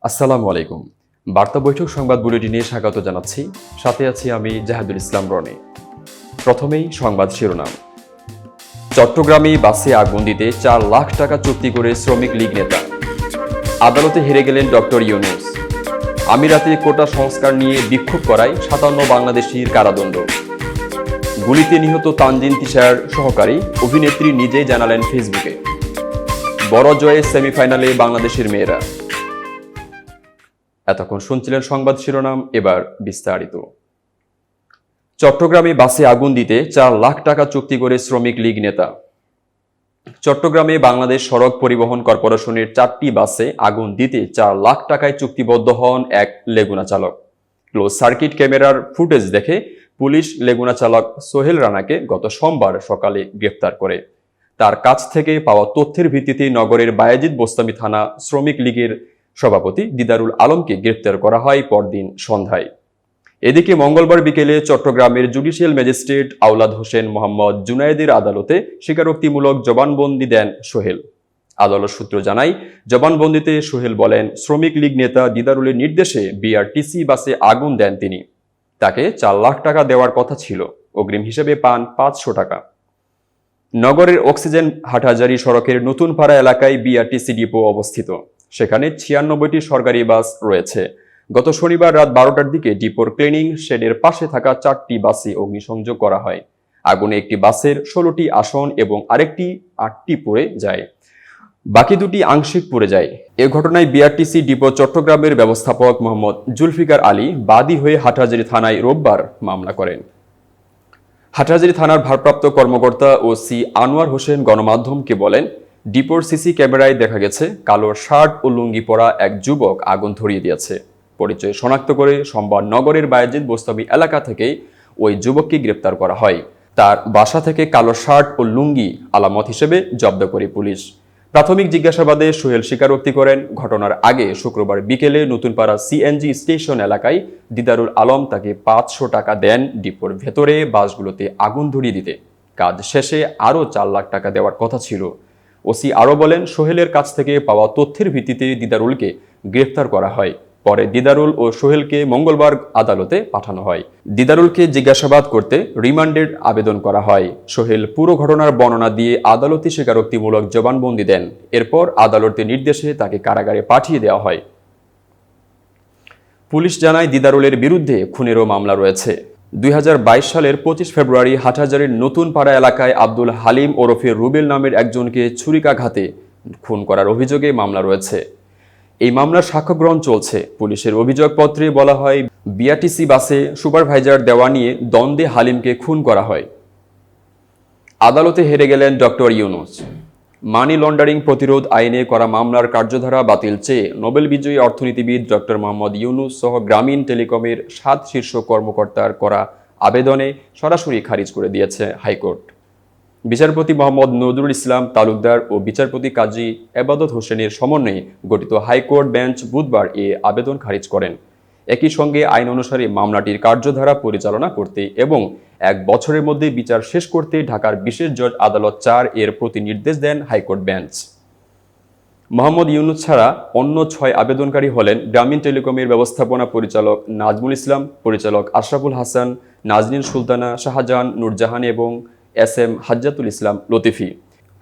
আসসালামু আলাইকুম। বার্তা বৈঠক সংবাদ বুলেটিনে স্বাগত জানাচ্ছি। সাথে আছি আমি জাহাদুল ইসলাম রনি। প্রথমেই সংবাদ শিরোনাম। চট্টগ্রামে বাসে আগুন দিতে ৪ লাখ টাকা চুক্তি করে শ্রমিক লীগ নেতা। আদালতে হেরে গেলেন ডক্টর ইউনূস। আমিরাতে কোটা সংস্কার নিয়ে বিক্ষোভ করায় ৫৭ বাংলাদেশির কারাদণ্ড। গুলিতে নিহত তানজিন তিশার সহকারী অভিনেত্রী নিজেই জানালেন ফেসবুকে। বড় জয়ে সেমিফাইনালে বাংলাদেশের মেয়েরা। এতক্ষণ শুনছিলেন সংবাদ শিরোনাম, এবার বিস্তারিত। চট্টগ্রামে বাসে আগুন দিতে ৪ লাখ টাকা চুক্তি করে শ্রমিক লীগ নেতা। চট্টগ্রামে বাংলাদেশ সড়ক পরিবহন কর্পোরেশনের ৪টি বাসে আগুন দিতে ৪ লাখ টাকায় চুক্তিবদ্ধ হন এক লেগুনা চালক। ক্লোজ সার্কিট ক্যামেরার ফুটেজ দেখে পুলিশ লেগুনা চালক সোহেল রানাকে গত সোমবার সকালে গ্রেফতার করে। তার কাছ থেকে পাওয়া তথ্যের ভিত্তিতে নগরের বায়েজিদ বোস্তামি থানা শ্রমিক লীগের সভাপতি দিদারুল আলমকে গ্রেফতার করা হয় পরদিন সন্ধ্যায়। এদিকে মঙ্গলবার বিকেলে চট্টগ্রামের জুডিশিয়াল ম্যাজিস্ট্রেট আওলাদ হোসেন মোহাম্মদ জুনায়েদের আদালতে স্বীকারোক্তিমূলক জবানবন্দি দেন সোহেল। আদালত সূত্র জানায়, জবানবন্দিতে সোহেল বলেন, শ্রমিক লীগ নেতা দিদারুলের নির্দেশে বিআরটিসি বাসে আগুন দেন তিনি। তাকে ৪ লাখ টাকা দেওয়ার কথা ছিল, অগ্রিম হিসেবে পান ৫০০ টাকা। নগরের অক্সিজেন হাটহাজারী সড়কের নতুনপাড়া এলাকায় বিআরটিসি ডিপো অবস্থিত। সেখানে ৯৬টি সরকারি বাস রয়েছে। গত শনিবার রাত ১২টার দিকে ডিপোর ক্লিনিং শেডের পাশে থাকা ৪টি বাসে অগ্নিসংযোগ করা হয়। আগুনে একটি বাসের ১৬টি আসন এবং আরেকটি ৮টি পুড়ে যায়, বাকি দুটি আংশিক পুড়ে যায়। এ ঘটনায় বিআরটিসি ডিপো চট্টগ্রামের ব্যবস্থাপক মোহাম্মদ জুলফিকার আলী বাদী হয়ে হাটহাজারী থানায় রোববার মামলা করেন। হাটহাজারী থানার ভারপ্রাপ্ত কর্মকর্তা ওসি আনোয়ার হোসেন গণমাধ্যমকে বলেন, ডিপোর সিসি ক্যামেরায় দেখা গেছে কালো শার্ট ও লুঙ্গি পরা এক যুবক আগুন ধরিয়ে দিয়েছে। পরিচয় শনাক্ত করে সোমবার নগরের বায়েজিদ বোস্তামি এলাকা থেকে ওই যুবককে গ্রেপ্তার করা হয়। তার বাসা থেকে কালো শার্ট ও লুঙ্গি আলামত হিসেবে জব্দ করে পুলিশ। প্রাথমিক জিজ্ঞাসাবাদে সোহেল স্বীকারোক্তি করেন, ঘটনার আগে শুক্রবার বিকেলে নতুনপাড়া সিএনজি স্টেশন এলাকায় দিদারুল আলম তাকে ৫০০ টাকা দেন ডিপোর ভেতরে বাসগুলোতে আগুন ধরিয়ে দিতে। কাজ শেষে আরও ৪ লাখ টাকা দেওয়ার কথা ছিল। ওসি আরও বলেন, সোহেলের কাছ থেকে পাওয়া তথ্যের ভিত্তিতে দিদারুলকে গ্রেফতার করা হয়। পরে দিদারুল ও সোহেলকে মঙ্গলবার আদালতে পাঠানো হয়। দিদারুলকে জিজ্ঞাসাবাদ করতে রিমান্ডের আবেদন করা হয়। সোহেল পুরো ঘটনার বর্ণনা দিয়ে আদালতে স্বীকারোক্তিমূলক জবানবন্দি দেন। এরপর আদালতের নির্দেশে তাকে কারাগারে পাঠিয়ে দেওয়া হয়। পুলিশ জানায়, দিদারুলের বিরুদ্ধে খুনেরও মামলা রয়েছে। ২০২২ সালের ২৫ ফেব্রুয়ারি হাটহাজারীর নতুনপাড়া এলাকায় আব্দুল হালিম ওরফে রুবেল নামের একজনকে ছুরিকাঘাতে খুন করার অভিযোগে মামলা রয়েছে। এই মামলার সাক্ষ্য গ্রহণ চলছে। পুলিশের অভিযোগপত্রে বলা হয়, বিআরটিসি বাসে সুপারভাইজার দেওয়া নিয়ে দ্বন্দ্বে হালিমকে খুন করা হয়। আদালতে হেরে গেলেন ডক্টর ইউনূস। মানি লন্ডারিং প্রতিরোধ আইনে করা মামলার কার্যধারা বাতিল চেয়ে নোবেল বিজয়ী অর্থনীতিবিদ ডক্টর মোহাম্মদ ইউনূস সহ গ্রামীণ টেলিকমের ৭ শীর্ষ কর্মকর্তার করা আবেদনে সরাসরি খারিজ করে দিয়েছে হাইকোর্ট। বিচারপতি মোহাম্মদ নজরুল ইসলাম তালুকদার ও বিচারপতি কাজী এবাদত হোসেনের সমন্বয়ে গঠিত হাইকোর্ট বেঞ্চ বুধবার এ আবেদন খারিজ করেন। একই সঙ্গে আইন অনুসারে মামলাটির কার্যধারা পরিচালনা করতে এবং ১ বছরের মধ্যে বিচার শেষ করতে ঢাকার বিশেষ জজ আদালত ৪ এর প্রতি নির্দেশ দেন হাইকোর্ট বেঞ্চ। মোহাম্মদ ইউনূস ছাড়া অন্য ৬ আবেদনকারী হলেন গ্রামীণ টেলিকমের ব্যবস্থাপনা পরিচালক নাজমুল ইসলাম, পরিচালক আশরাফুল হাসান, নাজনীন সুলতানা, শাহজাহান, নূরজাহান এবং এস.এম. হাজ্জাতুল ইসলাম লতিফি।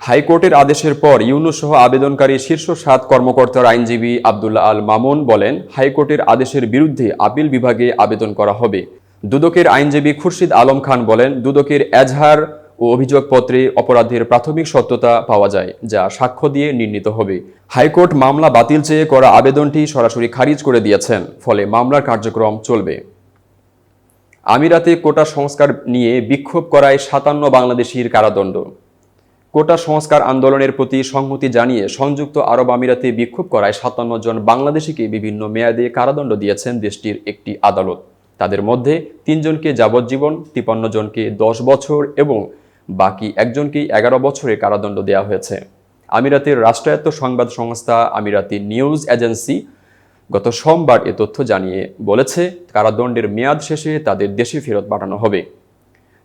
হাইকোর্টের আদেশের পর ইউনূস সহ আবেদনকারী শীর্ষ ৭ কর্মকর্তার আইনজীবী আব্দুল্লাহ আল মামুন বলেন, হাইকোর্টের আদেশের বিরুদ্ধে আপিল বিভাগে আবেদন করা হবে। দুদকের আইনজীবী খুরশিদ আলম খান বলেন, দুদকের এজাহার ও অভিযোগপত্রে অপরাধের প্রাথমিক সত্যতা পাওয়া যায়, যা সাক্ষ্য দিয়ে নির্ণীত হবে। হাইকোর্ট মামলা বাতিল চেয়ে করা আবেদনটি সরাসরি খারিজ করে দিয়েছেন, ফলে মামলার কার্যক্রম চলবে। আমিরাতে কোটা সংস্কার নিয়ে বিক্ষোভ করায় ৫৭ বাংলাদেশির কারাদণ্ড। কোটা সংস্কার আন্দোলনের প্রতি সংহতি জানিয়ে সংযুক্ত আরব আমিরাতে বিক্ষোভ করায় ৫৭ জন বাংলাদেশিকে বিভিন্ন মেয়াদে কারাদণ্ড দিয়েছেন দেশটির একটি আদালত। তাদের মধ্যে ৩ জনকে যাবজ্জীবন, ৫৩ জনকে ১০ বছর এবং বাকি একজনকে ১১ বছরের কারাদণ্ড দেওয়া হয়েছে। আমিরাতের রাষ্ট্রায়ত্ত সংবাদ সংস্থা আমিরাতি নিউজ এজেন্সি গত সোমবার এ তথ্য জানিয়ে বলেছে, কারাদণ্ডের মেয়াদ শেষে তাদের দেশে ফেরত পাঠানো হবে।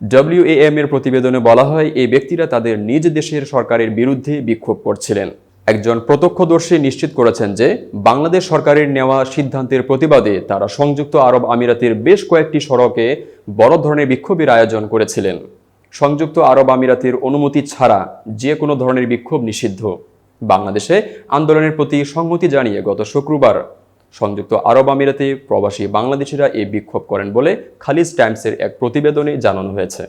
WAM এর প্রতিবেদনে বলা হয়, এই ব্যক্তিরা তাদের নিজ দেশের সরকারের বিরুদ্ধে বিক্ষোভ করছিলেন। একজন প্রত্যক্ষদর্শী নিশ্চিত করেছেন যে বাংলাদেশ সরকারের নেওয়া সিদ্ধান্তের প্রতিবাদে তারা সংযুক্ত আরব আমিরাতের বেশ কয়েকটি সড়কে বড় ধরনের বিক্ষোভের আয়োজন করেছিলেন। সংযুক্ত আরব আমিরাতের অনুমতি ছাড়া যে কোনো ধরনের বিক্ষোভ নিষিদ্ধ। বাংলাদেশে আন্দোলনের প্রতি সংহতি জানিয়ে গত শুক্রবার সংযুক্ত আরব আমিরাতে প্রবাসী বাংলাদেশিরা এই বিক্ষোভ করেন বলে খালিজ টাইমসের এক প্রতিবেদনে জানানো হয়েছে।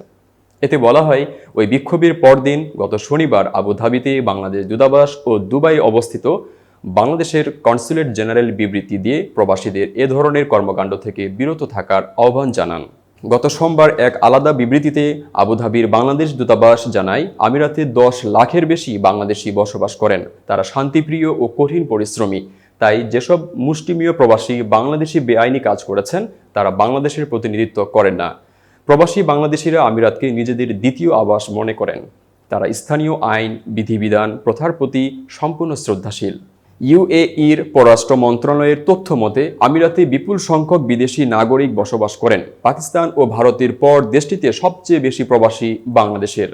এতে বলা হয়, ওই বিক্ষোভের পরদিন গত শনিবার আবুধাবিতে বাংলাদেশ দূতাবাস ও দুবাই অবস্থিত বাংলাদেশের কনসুলেট জেনারেল বিবৃতি দিয়ে প্রবাসীদের এ ধরনের কর্মকাণ্ড থেকে বিরত থাকার আহ্বান জানান। গত সোমবার এক আলাদা বিবৃতিতে আবুধাবির বাংলাদেশ দূতাবাস জানায়, আমিরাতে 10 লাখের বেশি বাংলাদেশি বসবাস করেন। তারা শান্তিপ্রিয় ও কঠিন পরিশ্রমী। তাই যেসব মুষ্টিমেয় প্রবাসী বাংলাদেশি বেআইনি কাজ করেছেন তারা বাংলাদেশের প্রতিনিধিত্ব করেন না। প্রবাসী বাংলাদেশিরা আমিরাতকে নিজেদের দ্বিতীয় আবাস মনে করেন। তারা স্থানীয় আইন, বিধিবিধান, প্রথার প্রতি সম্পূর্ণ শ্রদ্ধাশীল। ইউএইর পররাষ্ট্র মন্ত্রণালয়ের তথ্য মতে আমিরাতে বিপুল সংখ্যক বিদেশি নাগরিক বসবাস করেন। পাকিস্তান ও ভারতের পর দেশটিতে সবচেয়ে বেশি প্রবাসী বাংলাদেশের।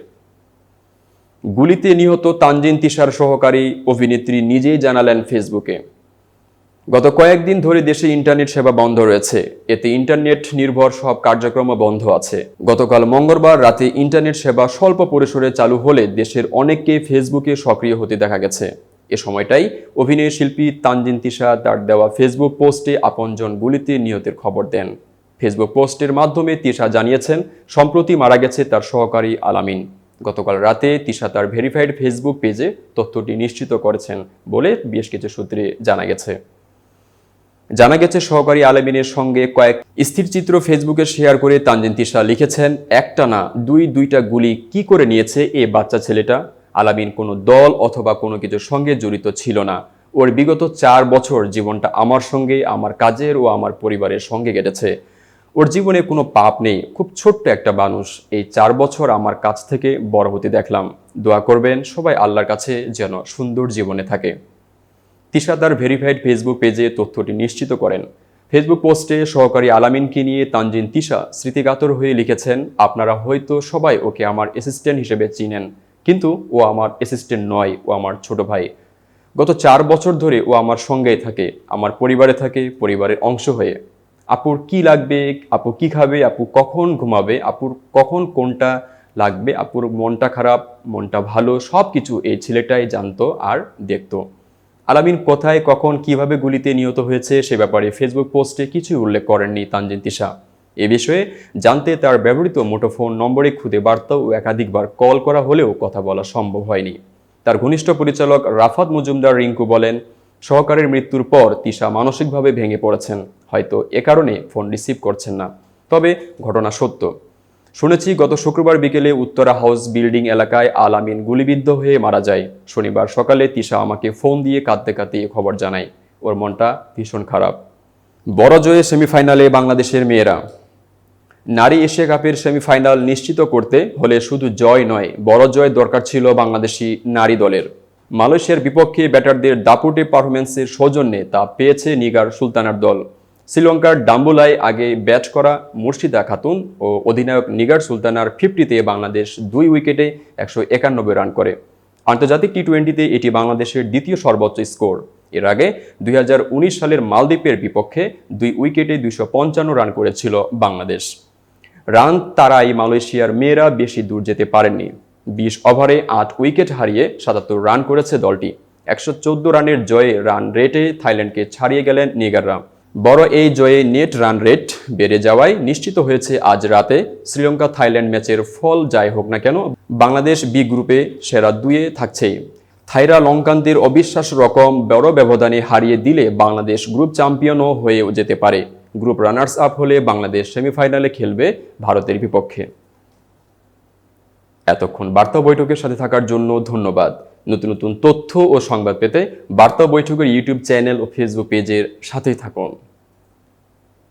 গুলিতে নিহত তানজিন তিশার সহকারী অভিনেত্রী নিজেই জানালেন ফেসবুকে, গত কয়েকদিন ধরে দেশে ইন্টারনেট সেবা বন্ধ রয়েছে। এতে ইন্টারনেট নির্ভর সব কার্যক্রম বন্ধ আছে। গতকাল মঙ্গলবার রাতে ইন্টারনেট সেবা স্বল্প পরিসরে চালু হলে দেশের অনেককে ফেসবুকে সক্রিয় হতে দেখা গেছে। এ সময়টাই অভিনয় শিল্পী তানজিন তিশা তার দেওয়া ফেসবুক পোস্টে আপনজন গুলিতে নিহতের খবর দেন। ফেসবুক পোস্টের মাধ্যমে তিশা জানিয়েছেন, সম্প্রতি মারা গেছে তার সহকারী আলামিন। গতকাল রাতে তিশা তার ভেরিফাইড ফেসবুক পেজে তথ্যটি নিশ্চিত করেছেন বলে বেশ কিছু সূত্রে জানা গেছে। সহকারী আলামিনের সঙ্গে কয়েক স্থিরচিত্র ফেসবুকে শেয়ার করে তানজিন তিশা লিখেছেন, একটা না দুইটা গুলি কি করে নিয়েছে এই বাচ্চা ছেলেটা। আলামিন কোনো দল অথবা কোনো কিছুর সঙ্গে জড়িত ছিল না। ওর বিগত 4 বছর জীবনটা আমার সঙ্গে, আমার কাজের ও আমার পরিবারের সঙ্গে কেটেছে। ওর জীবনে কোনো পাপ নেই। খুব ছোট্ট একটা মানুষ। এই 4 বছর আমার কাছ থেকে বড় হতে দেখলাম। দোয়া করবেন সবাই আল্লাহর কাছে যেন সুন্দর জীবনে থাকে। তিশা তার ভেরিফাইড ফেসবুক পেজে তথ্যটি নিশ্চিত করেন। ফেসবুক পোস্টে সহকারী আলামিনকে নিয়ে তানজিন তিশা স্মৃতিকাতর হয়ে লিখেছেন, আপনারা হয়তো সবাই ওকে আমার অ্যাসিস্ট্যান্ট হিসেবে চিনেন, কিন্তু ও আমার অ্যাসিস্ট্যান্ট নয়, ও আমার ছোট ভাই। গত 4 বছর ধরে ও আমার সঙ্গেই থাকে, আমার পরিবারে থাকে, পরিবারের অংশ হয়ে। আপুর কি লাগবে, আপু কি খাবে, আপু কখন ঘুমাবে, আপুর কখন কোনটা লাগবে, আপুর মনটা খারাপ, মনটা ভালো, সব কিছু এই ছেলেটাই জানতো আর দেখতো। আলামিন কোথায়, কখন, কিভাবে গুলিতে নিহত হয়েছে সে ব্যাপারে ফেসবুক পোস্টে কিছুই উল্লেখ করেননি তানজিন তিশা। এ বিষয়ে জানতে তার ব্যবহৃত মুঠোফোন নম্বরে খুদে বার্তা ও একাধিকবার কল করা হলেও কথা বলা সম্ভব হয়নি। তার ঘনিষ্ঠ পরিচালক রাফাত মজুমদার রিঙ্কু বলেন, সহকারীর মৃত্যুর পর তিশা মানসিকভাবে ভেঙে পড়েছেন। হয়তো এ কারণে ফোন রিসিভ করছেন না। তবে ঘটনা সত্য। শুনেছি গত শুক্রবার বিকেলে উত্তরা হাউস বিল্ডিং এলাকায় আলামিন গুলিবিদ্ধ হয়ে মারা যায়। শনিবার সকালে তিশা আমাকে ফোন দিয়ে কাঁদতে কাঁদতে খবর জানায়। ওর মনটা ভীষণ খারাপ। বড় জয়ে সেমিফাইনালে বাংলাদেশের মেয়েরা। নারী এশিয়া কাপের সেমিফাইনাল নিশ্চিত করতে হলে শুধু জয় নয়, বড় জয় দরকার ছিল বাংলাদেশি নারী দলের। মালয়েশিয়ার বিপক্ষে ব্যাটারদের দাপুটে পারফরমেন্সের সৌজন্যে তা পেয়েছে নিগার সুলতানার দল। শ্রীলঙ্কার ডাম্বুলায় আগে ব্যাট করা মুর্শিদা খাতুন ও অধিনায়ক নিগার সুলতানার 50-তে বাংলাদেশ 2 উইকেটে 191 রান করে। আন্তর্জাতিক টি-20তে এটি বাংলাদেশের দ্বিতীয় সর্বোচ্চ স্কোর। এর আগে 2019 সালের মালদ্বীপের বিপক্ষে 2 উইকেটে 255 রান করেছিল বাংলাদেশ। রান তারাই মালয়েশিয়ার মেয়েরা বেশি দূর যেতে পারেননি। 20 ওভারে 8 উইকেট হারিয়ে 77 রান করেছে দলটি। 114 রানের জয়ে রান রেটে থাইল্যান্ডকে ছাড়িয়ে গেলেন নিগাররা। বড় এই জয়ে নেট রান রেট বেড়ে যাওয়ায় নিশ্চিত হয়েছে আজ রাতে শ্রীলঙ্কা থাইল্যান্ড ম্যাচের ফল যাই হোক না কেন বাংলাদেশ বি গ্রুপে সেরা 2-এ থাকছেই। থাইরা লঙ্কানদের অবিশ্বাস্য রকম বড় ব্যবধানে হারিয়ে দিলে বাংলাদেশ গ্রুপ চ্যাম্পিয়নও হয়ে যেতে পারে। গ্রুপ রানার্স আপ হলে বাংলাদেশ সেমিফাইনালে খেলবে ভারতের বিপক্ষে। এতক্ষণ বার্তা বৈঠকের সাথে থাকার জন্য ধন্যবাদ। নতুন নতুন তথ্য ও সংবাদ পেতে বার্তা বৈঠকের ইউটিউব চ্যানেল ও ফেসবুক পেজের সাথেই থাকুন।